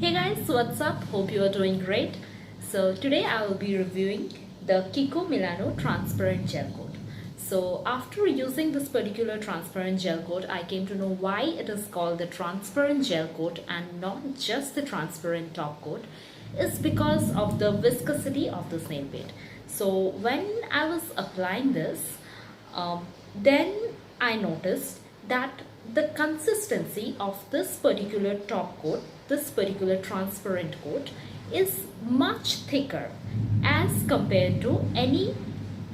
Hey guys, what's up? Hope you are doing great. So today I will be reviewing the Kiko Milano transparent gel coat. So after using this particular transparent gel coat, I came to know why it is called the transparent gel coat and not just the transparent top coat. Is because of the viscosity of this nail paint. So when I was applying this, then I noticed that the consistency of this particular top coat, this particular transparent coat, is much thicker as compared to any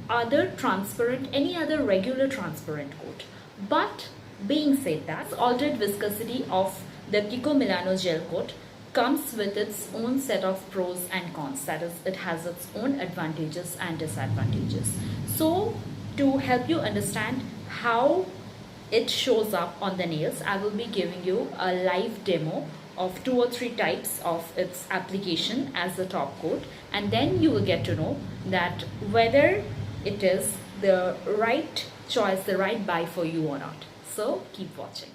other transparent, any other regular transparent coat. But being said that, altered viscosity of the Kiko Milano gel coat comes with its own set of pros and cons. That is, it has its own advantages and disadvantages. So to help you understand how it shows up on the nails, I will be giving you a live demo of 2 or 3 types of its application as the top coat, and then you will get to know that whether it is the right choice, the right buy for you or not. So keep watching.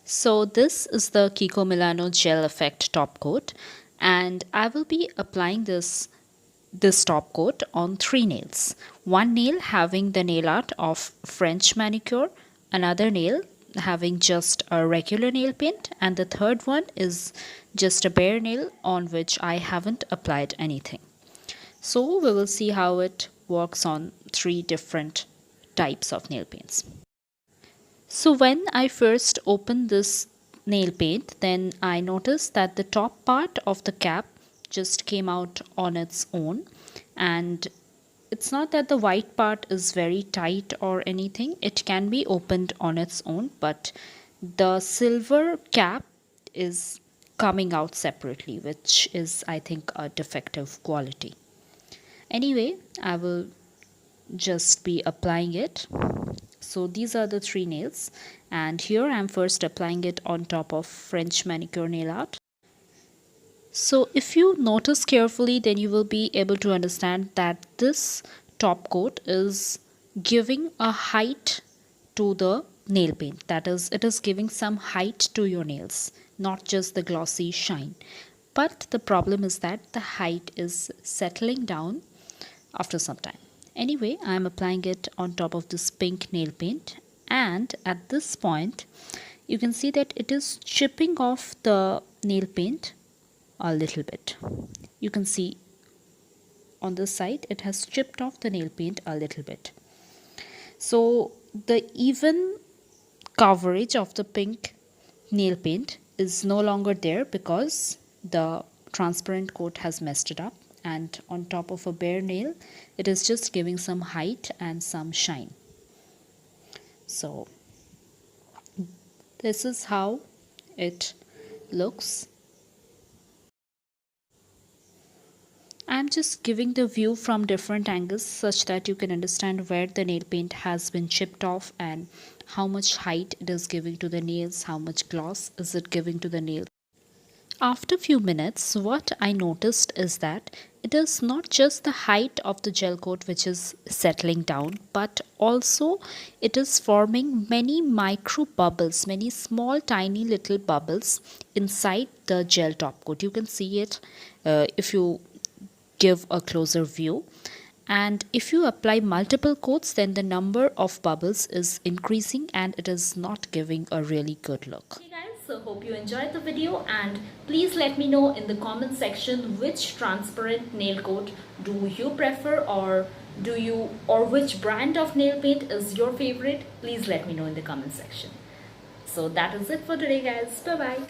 So this is the Kiko Milano Gel Effect top coat, and I will be applying this top coat on 3 nails. One nail having the nail art of French manicure, another nail having just a regular nail paint, and the third one is just a bare nail on which I haven't applied anything. So we will see how it works on 3 different types of nail paints. So when I first opened this nail paint, then I noticed that the top part of the cap just came out on its own, and it's not that the white part is very tight or anything. It can be opened on its own, but the silver cap is coming out separately, which is, I think, a defective quality. Anyway, I will just be applying it. So these are the 3 nails, and here I'm first applying it on top of French manicure nail art. So if you notice carefully, then you will be able to understand that this top coat is giving a height to the nail paint. That is, it is giving some height to your nails, not just the glossy shine. But the problem is that the height is settling down after some time. Anyway, I am applying it on top of this pink nail paint, and at this point you can see that it is chipping off the nail paint a little bit. You can see on this side it has chipped off the nail paint a little bit. So the even coverage of the pink nail paint is no longer there because the transparent coat has messed it up, and on top of a bare nail it is just giving some height and some shine. So this is how it looks. I'm just giving the view from different angles such that you can understand where the nail paint has been chipped off and how much height it is giving to the nails, how much gloss is it giving to the nail. After a few minutes, what I noticed is that it is not just the height of the gel coat which is settling down, but also it is forming many micro bubbles, many small tiny little bubbles inside the gel top coat. You can see it if you give a closer view, and if you apply multiple coats, then the number of bubbles is increasing and it is not giving a really good look. Hey guys, so hope you enjoyed the video, and please let me know in the comment section which transparent nail coat do you prefer, or which brand of nail paint is your favorite. Please let me know in the comment section. So that is it for today guys. Bye bye.